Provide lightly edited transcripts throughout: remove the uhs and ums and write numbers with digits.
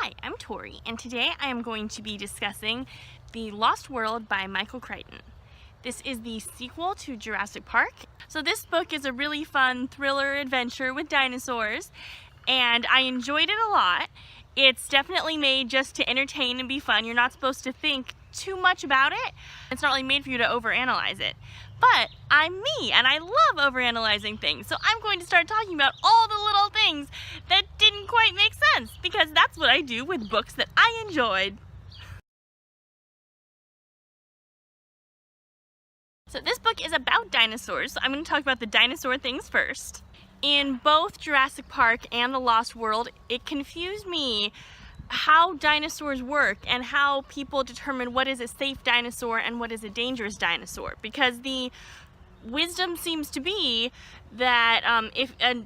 Hi, I'm Tori, and today I am going to be discussing The Lost World by Michael Crichton. This is the sequel to Jurassic Park. So this book is a really fun thriller adventure with dinosaurs, and I enjoyed it a lot. It's definitely made just to entertain and be fun. You're not supposed to think too much about it. It's not really made for you to overanalyze it. But I'm me, and I love overanalyzing things, so I'm going to start talking about all the little things that didn't quite make sense, because that's what I do with books that I enjoyed. So this book is about dinosaurs, so I'm going to talk about the dinosaur things first. In both Jurassic Park and The Lost World, it confused me how dinosaurs work and how people determine what is a safe dinosaur and what is a dangerous dinosaur, because the wisdom seems to be that if a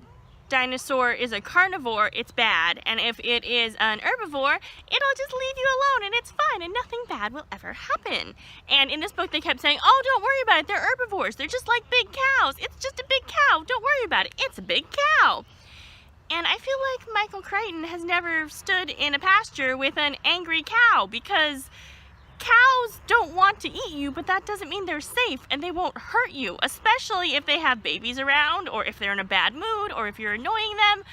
dinosaur is a carnivore, it's bad, and if it is an herbivore, it'll just leave you alone and it's fine and nothing bad will ever happen. And in this book they kept saying, oh, don't worry about it, they're herbivores, they're just like big cows, it's just a big cow, don't worry about it, it's a big cow. And I feel like Michael Crichton has never stood in a pasture with an angry cow, because cows don't want to eat you, but that doesn't mean they're safe and they won't hurt you, especially if they have babies around, or if they're in a bad mood, or if you're annoying them.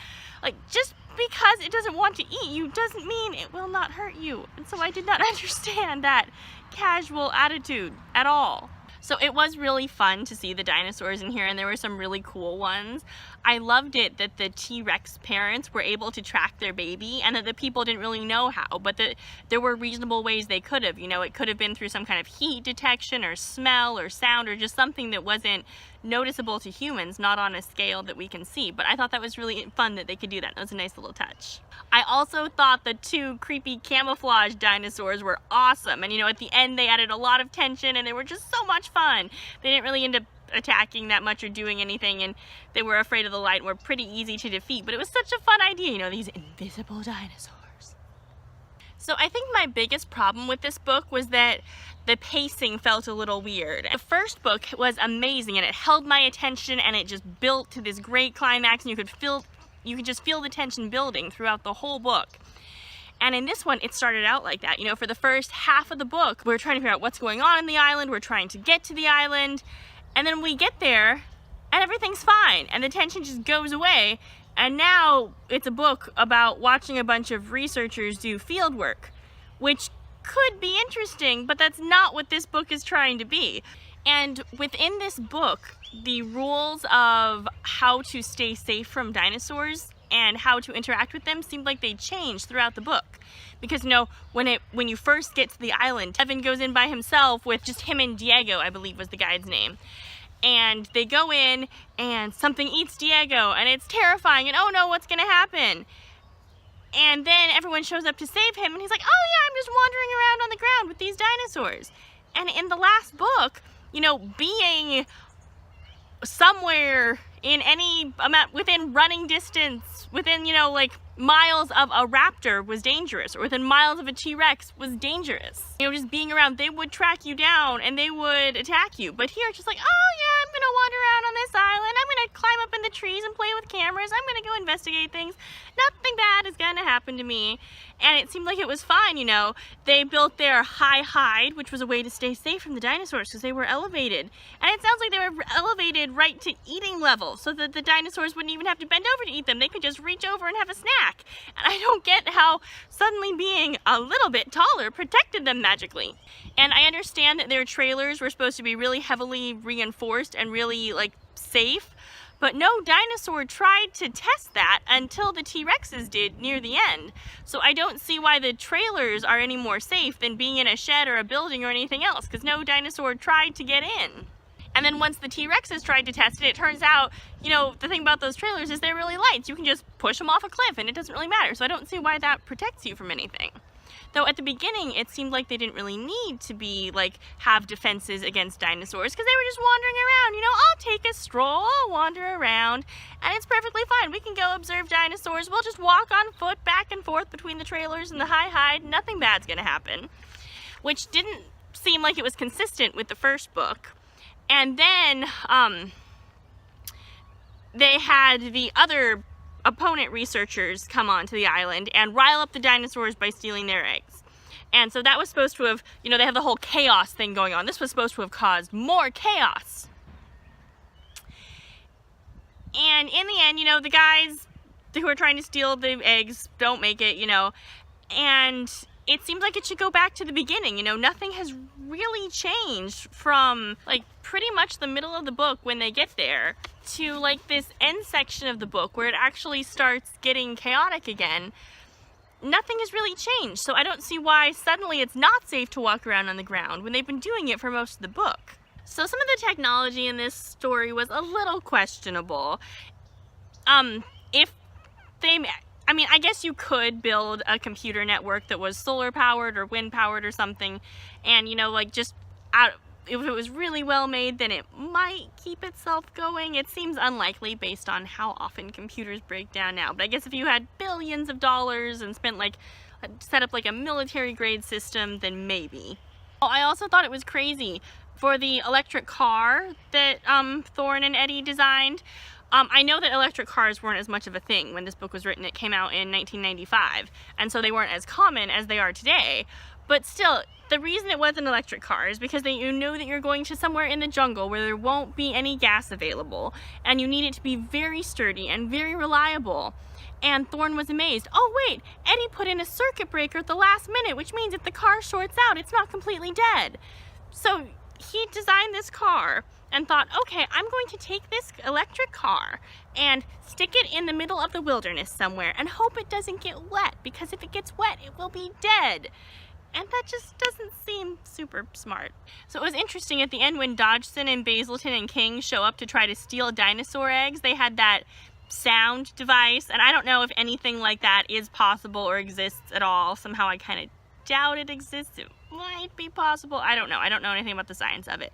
Like, just because it doesn't want to eat you doesn't mean it will not hurt you. And so I did not understand that casual attitude at all. So it was really fun to see the dinosaurs in here, and there were some really cool ones. I loved it that the T-Rex parents were able to track their baby, and that the people didn't really know how, but that there were reasonable ways they could have. You know, it could have been through some kind of heat detection or smell or sound, or just something that wasn't noticeable to humans, not on a scale that we can see. But I thought that was really fun that they could do that. It was a nice little touch. I also thought the two creepy camouflage dinosaurs were awesome, and you know, at the end they added a lot of tension and they were just so much fun. They didn't really end up attacking that much or doing anything, and they were afraid of the light and were pretty easy to defeat, but it was such a fun idea, you know, these invisible dinosaurs. So I think my biggest problem with this book was that the pacing felt a little weird. The first book was amazing and it held my attention and it just built to this great climax, and you could just feel the tension building throughout the whole book. And in this one, it started out like that. You know, for the first half of the book, we're trying to figure out what's going on in the island, we're trying to get to the island, and then we get there and everything's fine and the tension just goes away, and now it's a book about watching a bunch of researchers do field work, which could be interesting, but that's not what this book is trying to be. And within this book, the rules of how to stay safe from dinosaurs and how to interact with them seemed like they changed throughout the book. Because, you know, when you first get to the island, Evan goes in by himself with just him and Diego, I believe was the guide's name. And they go in and something eats Diego and it's terrifying and oh no, what's gonna happen? And then everyone shows up to save him and he's like, oh yeah, I'm just wandering around on the ground with these dinosaurs. And in the last book, you know, being somewhere in any amount, within running distance, within, you know, like miles of a raptor was dangerous, or within miles of a T-Rex was dangerous. You know, just being around, they would track you down and they would attack you. But here it's just like, oh yeah, I'm gonna wander around on this island, I'm gonna climb up in the trees and play with cameras, I'm gonna go investigate things, nothing bad is gonna happen to me. And it seemed like it was fine, you know. They built their high hide, which was a way to stay safe from the dinosaurs because they were elevated. And it sounds like they were elevated right to eating level, so that the dinosaurs wouldn't even have to bend over to eat them. They could just reach over and have a snack. And I don't get how suddenly being a little bit taller protected them magically. And I understand that their trailers were supposed to be really heavily reinforced and really, like, safe. But no dinosaur tried to test that until the T-Rexes did near the end. So I don't see why the trailers are any more safe than being in a shed or a building or anything else, because no dinosaur tried to get in. And then once the T-Rexes tried to test it, it turns out, you know, the thing about those trailers is they're really light. You can just push them off a cliff and it doesn't really matter. So I don't see why that protects you from anything. Though at the beginning, it seemed like they didn't really need to be, like, have defenses against dinosaurs, because they were just wandering around. You know, I'll take a stroll, I'll wander around, and it's perfectly fine. We can go observe dinosaurs. We'll just walk on foot back and forth between the trailers and the high hide. Nothing bad's gonna happen. Which didn't seem like it was consistent with the first book. And then, they had the other opponent researchers come onto the island and rile up the dinosaurs by stealing their eggs. And so that was supposed to have, you know, they have the whole chaos thing going on. This was supposed to have caused more chaos. And in the end, you know, the guys who are trying to steal the eggs don't make it, you know, and it seems like it should go back to the beginning. You know, nothing has really changed from like pretty much the middle of the book when they get there to like this end section of the book where it actually starts getting chaotic again. Nothing has really changed, so I don't see why suddenly it's not safe to walk around on the ground when they've been doing it for most of the book. So some of the technology in this story was a little questionable. I guess you could build a computer network that was solar powered or wind powered or something, and you know, like just if it was really well made, then it might keep itself going. It seems unlikely based on how often computers break down now, but I guess if you had billions of dollars and spent like set up like a military grade system, then maybe. I also thought it was crazy for the electric car that Thorne and Eddie designed. I know that electric cars weren't as much of a thing when this book was written. It came out in 1995, and so they weren't as common as they are today. But still, the reason it was an electric car is because you know that you're going to somewhere in the jungle where there won't be any gas available, and you need it to be very sturdy and very reliable. And Thorne was amazed. Oh wait, Eddie put in a circuit breaker at the last minute, which means if the car shorts out, it's not completely dead. So he designed this car and thought, okay, I'm going to take this electric car and stick it in the middle of the wilderness somewhere and hope it doesn't get wet, because if it gets wet, it will be dead. And that just doesn't seem super smart. So it was interesting at the end when Dodgson and Bazleton and King show up to try to steal dinosaur eggs, they had that sound device, and I don't know if anything like that is possible or exists at all. Somehow I kind of doubt it exists. It might be possible. I don't know. I don't know anything about the science of it.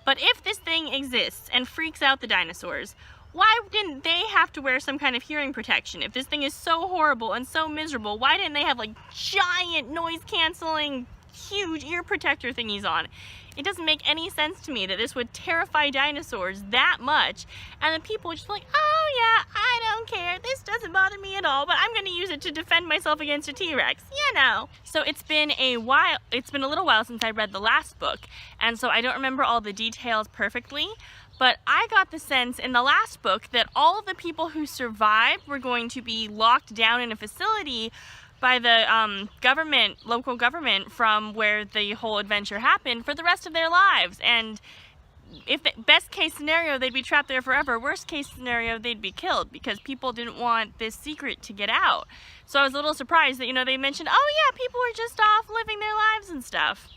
But if this thing exists and freaks out the dinosaurs, why didn't they have to wear some kind of hearing protection? If this thing is so horrible and so miserable, why didn't they have like giant noise canceling huge ear protector thingies on? It doesn't make any sense to me that this would terrify dinosaurs that much, and the people would just be like, oh yeah, I don't care, this doesn't bother me at all, but I'm gonna use it to defend myself against a T-Rex, you know. So it's been a little while since I read the last book, and so I don't remember all the details perfectly, but I got the sense in the last book that all of the people who survived were going to be locked down in a facility by the local government from where the whole adventure happened for the rest of their lives. And if the best case scenario, they'd be trapped there forever. Worst case scenario, they'd be killed because people didn't want this secret to get out. So I was a little surprised that, you know, they mentioned, oh yeah, people were just off living their lives and stuff.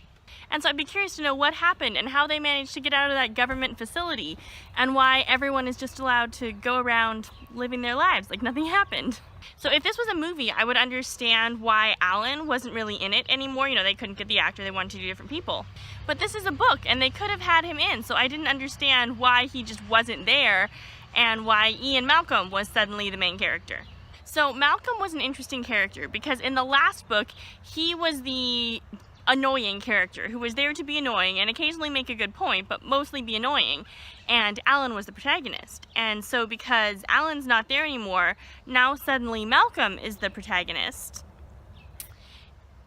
And so I'd be curious to know what happened and how they managed to get out of that government facility and why everyone is just allowed to go around living their lives like nothing happened. So if this was a movie, I would understand why Alan wasn't really in it anymore. You know, they couldn't get the actor, they wanted to do different people. But this is a book and they could have had him in, so I didn't understand why he just wasn't there and why Ian Malcolm was suddenly the main character. So Malcolm was an interesting character because in the last book, he was the annoying character who was there to be annoying and occasionally make a good point, but mostly be annoying. And Alan was the protagonist. And so because Alan's not there anymore, now suddenly Malcolm is the protagonist.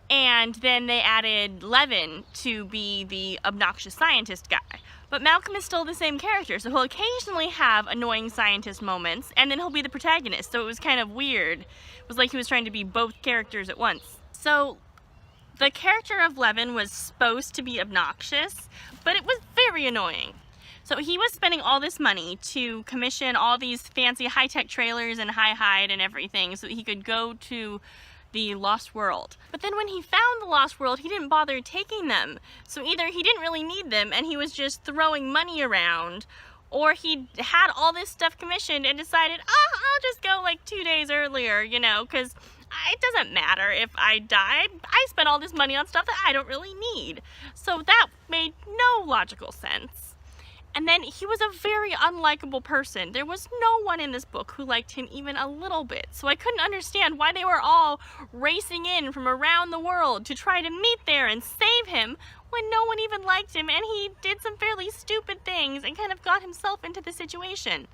And then they added Levin to be the obnoxious scientist guy. But Malcolm is still the same character, so he'll occasionally have annoying scientist moments, and then he'll be the protagonist. So it was kind of weird. It was like he was trying to be both characters at once. So the character of Levin was supposed to be obnoxious, but it was very annoying. So he was spending all this money to commission all these fancy high-tech trailers and high-hide and everything so that he could go to the Lost World. But then when he found the Lost World, he didn't bother taking them. So either he didn't really need them and he was just throwing money around, or he had all this stuff commissioned and decided, oh, I'll just go like 2 days earlier, you know, because it doesn't matter if I die. I spent all this money on stuff that I don't really need. So that made no logical sense. And then he was a very unlikable person. There was no one in this book who liked him even a little bit. So I couldn't understand why they were all racing in from around the world to try to meet there and save him when no one even liked him and he did some fairly stupid things and kind of got himself into the situation.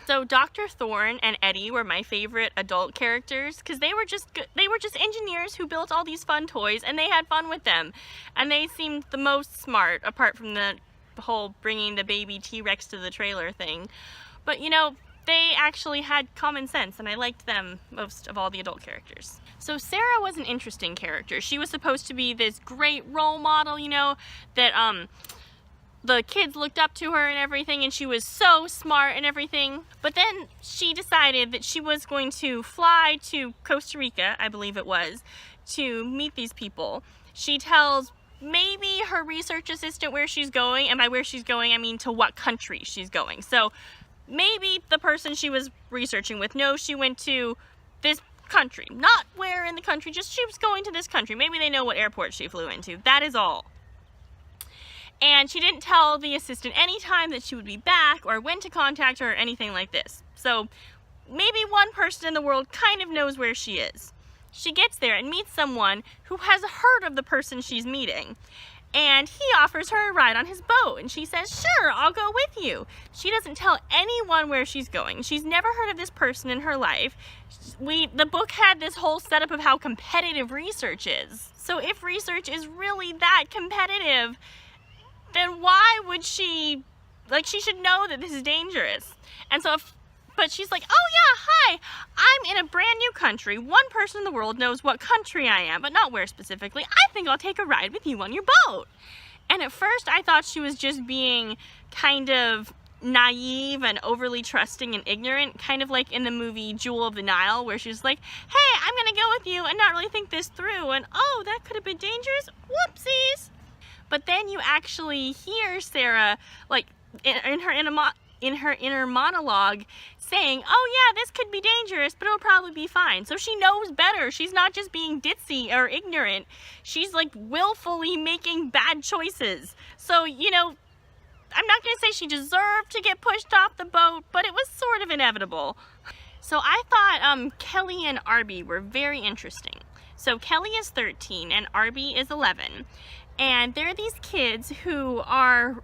So Dr. Thorne and Eddie were my favorite adult characters because they were just engineers who built all these fun toys, and they had fun with them, and they seemed the most smart apart from the whole bringing the baby T-Rex to the trailer thing. But you know, they actually had common sense, and I liked them most of all the adult characters. So Sarah was an interesting character. She was supposed to be this great role model, you know, that the kids looked up to her and everything, and she was so smart and everything. But then she decided that she was going to fly to Costa Rica, I believe it was, to meet these people. She tells maybe her research assistant where she's going, and by where she's going, I mean to what country she's going. So maybe the person she was researching with knows she went to this country. Not where in the country, just she was going to this country. Maybe they know what airport she flew into. That is all. And she didn't tell the assistant any time that she would be back or when to contact her or anything like this. So maybe one person in the world kind of knows where she is. She gets there and meets someone who has heard of the person she's meeting. And he offers her a ride on his boat, and she says, sure, I'll go with you. She doesn't tell anyone where she's going. She's never heard of this person in her life. The book had this whole setup of how competitive research is. So if research is really that competitive, then why would she, she should know that this is dangerous. And so but she's like, oh yeah, hi, I'm in a brand new country. One person in the world knows what country I am, but not where specifically. I think I'll take a ride with you on your boat. And at first I thought she was just being kind of naive and overly trusting and ignorant, kind of like in the movie Jewel of the Nile, where she's like, hey, I'm gonna go with you and not really think this through, and oh, that could have been dangerous, whoopsies. But then you actually hear Sarah, in her inner monologue, saying, oh yeah, this could be dangerous, but it'll probably be fine. So she knows better. She's not just being ditzy or ignorant. She's willfully making bad choices. So, you know, I'm not going to say she deserved to get pushed off the boat, but it was sort of inevitable. So I thought Kelly and Arby were very interesting. So Kelly is 13 and Arby is 11. And they're these kids who are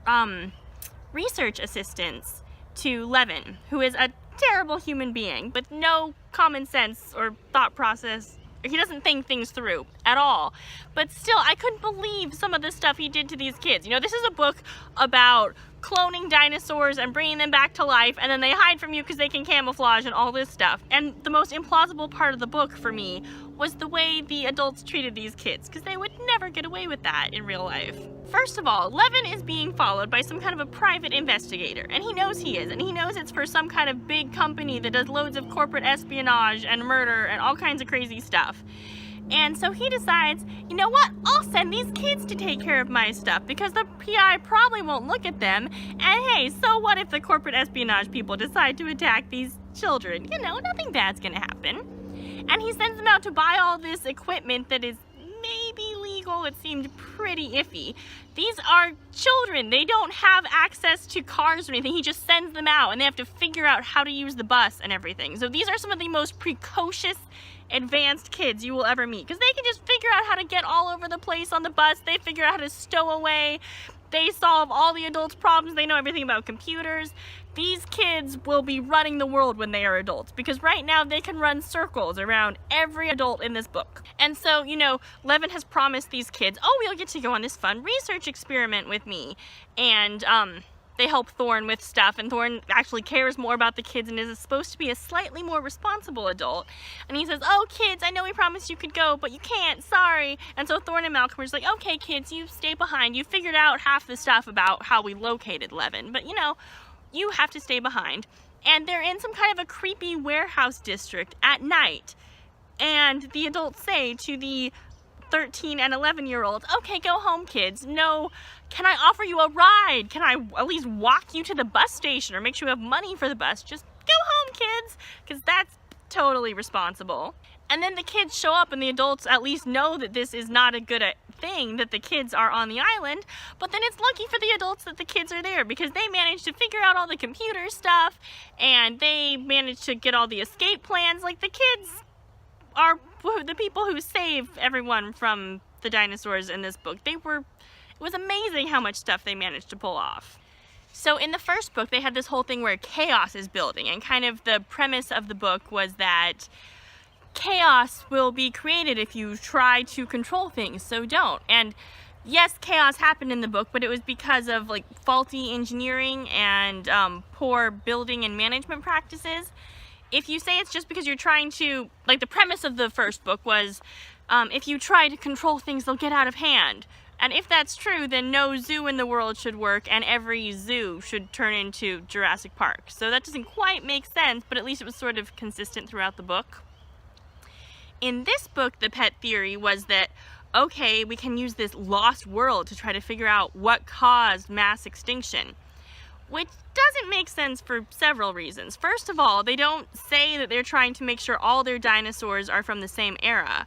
research assistants to Levin, who is a terrible human being with no common sense or thought process. He doesn't think things through at all. But still, I couldn't believe some of the stuff he did to these kids. You know, this is a book about cloning dinosaurs and bringing them back to life, and then they hide from you because they can camouflage and all this stuff. And the most implausible part of the book for me was the way the adults treated these kids, because they would never get away with that in real life. First of all, Levin is being followed by some kind of a private investigator, and he knows he is, and he knows it's for some kind of big company that does loads of corporate espionage and murder and all kinds of crazy stuff. And so he decides, you know what, I'll send these kids to take care of my stuff because the PI probably won't look at them. And hey, so what if the corporate espionage people decide to attack these children? You know, nothing bad's gonna happen. And he sends them out to buy all this equipment that is maybe legal. It seemed pretty iffy. These are children. They don't have access to cars or anything. He just sends them out and they have to figure out how to use the bus and everything. So these are some of the most precocious, advanced kids you will ever meet, because they can just figure out how to get all over the place on the bus. They figure out how to stow away. They solve all the adults' problems. They know everything about computers. These kids will be running the world when they are adults, because right now they can run circles around every adult in this book. And so, you know, Levin has promised these kids, oh, we'll get to go on this fun research experiment with me. And they help Thorne with stuff, and Thorne actually cares more about the kids and is supposed to be a slightly more responsible adult. And he says, oh, kids, I know we promised you could go, but you can't, sorry. And so Thorne and Malcolm are just like, okay, kids, you stay behind. You figured out half the stuff about how we located Levin, but you know, you have to stay behind. And they're in some kind of a creepy warehouse district at night. And the adults say to the 13 and 11-year-olds, okay, go home, kids. No, can I offer you a ride? Can I at least walk you to the bus station or make sure you have money for the bus? Just go home, kids, because that's totally responsible. And then the kids show up and the adults at least know that this is not a good thing, that the kids are on the island. But then it's lucky for the adults that the kids are there, because they managed to figure out all the computer stuff and they managed to get all the escape plans. Like, the kids are the people who save everyone from the dinosaurs in this book. It was amazing how much stuff they managed to pull off. So in the first book, they had this whole thing where chaos is building, and kind of the premise of the book was that chaos will be created if you try to control things, so don't. And yes, chaos happened in the book, but it was because of like faulty engineering and poor building and management practices. If you say it's just because you're trying to, like the premise of the first book was, if you try to control things, they'll get out of hand. And if that's true, then no zoo in the world should work, and every zoo should turn into Jurassic Park. So that doesn't quite make sense, but at least it was sort of consistent throughout the book. In this book, the pet theory was that, okay, we can use this lost world to try to figure out what caused mass extinction. Which doesn't make sense for several reasons. First of all, they don't say that they're trying to make sure all their dinosaurs are from the same era.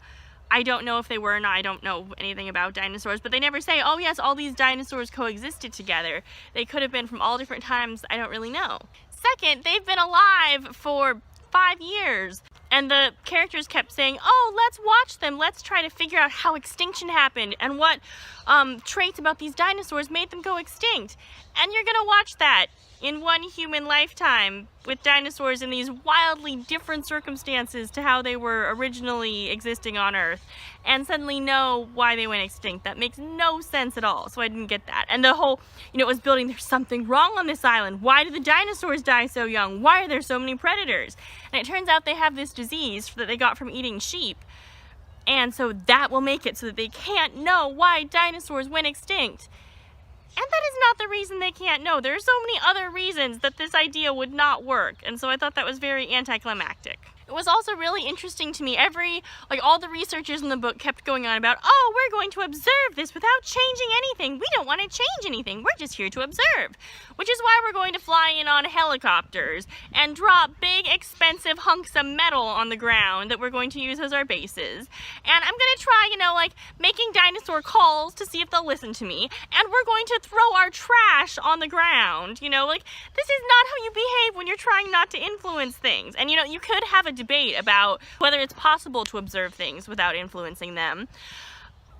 I don't know if they were or not. I don't know anything about dinosaurs, but they never say, oh yes, all these dinosaurs coexisted together. They could have been from all different times. I don't really know. Second, they've been alive for 5 years. And the characters kept saying, oh, let's watch them. Let's try to figure out how extinction happened and what traits about these dinosaurs made them go extinct. And you're going to watch that in one human lifetime with dinosaurs in these wildly different circumstances to how they were originally existing on Earth, and suddenly know why they went extinct. That makes no sense at all, so I didn't get that. And the whole, it was building, there's something wrong on this island. Why did the dinosaurs die so young? Why are there so many predators? And it turns out they have this disease that they got from eating sheep. And so that will make it so that they can't know why dinosaurs went extinct. And that is not the reason they can't know. There are so many other reasons that this idea would not work. And so I thought that was very anticlimactic. It was also really interesting to me. All the researchers in the book kept going on about, oh, we're going to observe this without changing anything. We don't want to change anything. We're just here to observe. Which is why we're going to fly in on helicopters and drop big, expensive hunks of metal on the ground that we're going to use as our bases. And I'm going to try, making dinosaur calls to see if they'll listen to me. And we're going to throw our trash on the ground. This is not how you behave when you're trying not to influence things. And, you could have a debate about whether it's possible to observe things without influencing them,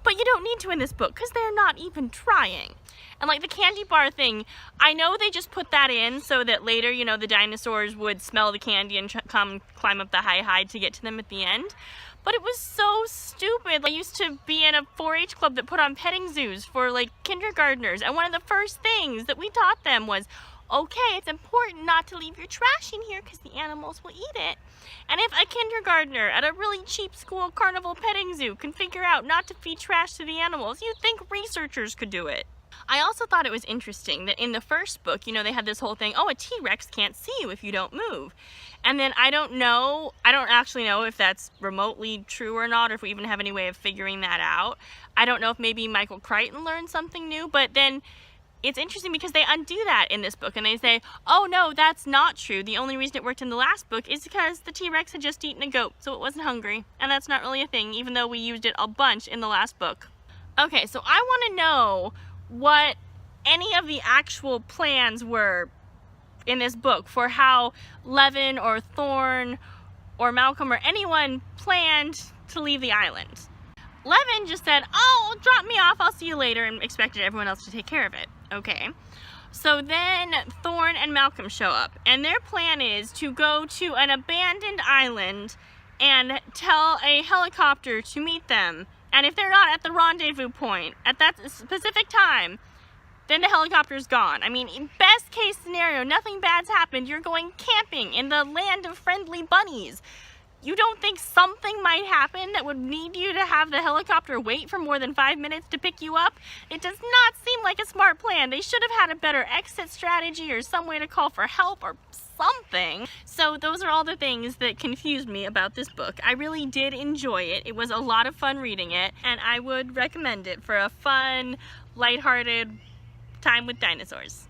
but you don't need to in this book because they're not even trying. And like the candy bar thing, I know they just put that in so that later, the dinosaurs would smell the candy and come climb up the high to get to them at the end. But it was so stupid. I used to be in a 4-H club that put on petting zoos for kindergartners, and one of the first things that we taught them was, okay, it's important not to leave your trash in here because the animals will eat it. And if a kindergartner at a really cheap school carnival petting zoo can figure out not to feed trash to the animals, you'd think researchers could do it. I also thought it was interesting that in the first book, they had this whole thing, oh, a T-Rex can't see you if you don't move. And then I don't actually know if that's remotely true or not, or if we even have any way of figuring that out. I don't know if maybe Michael Crichton learned something new, but then it's interesting because they undo that in this book and they say, oh no, that's not true. The only reason it worked in the last book is because the T-Rex had just eaten a goat, so it wasn't hungry. And that's not really a thing, even though we used it a bunch in the last book. Okay, so I want to know what any of the actual plans were in this book for how Levin or Thorn or Malcolm or anyone planned to leave the island. Levin just said, oh, drop me off, I'll see you later, and expected everyone else to take care of it. Okay. So then Thorn and Malcolm show up, and their plan is to go to an abandoned island and tell a helicopter to meet them. And if they're not at the rendezvous point at that specific time, then the helicopter's gone. I mean, in best case scenario, nothing bad's happened. You're going camping in the land of friendly bunnies. You don't think something might happen that would need you to have the helicopter wait for more than 5 minutes to pick you up? It does not seem like a smart plan. They should have had a better exit strategy or some way to call for help or something. So those are all the things that confused me about this book. I really did enjoy it. It was a lot of fun reading it, and I would recommend it for a fun, lighthearted time with dinosaurs.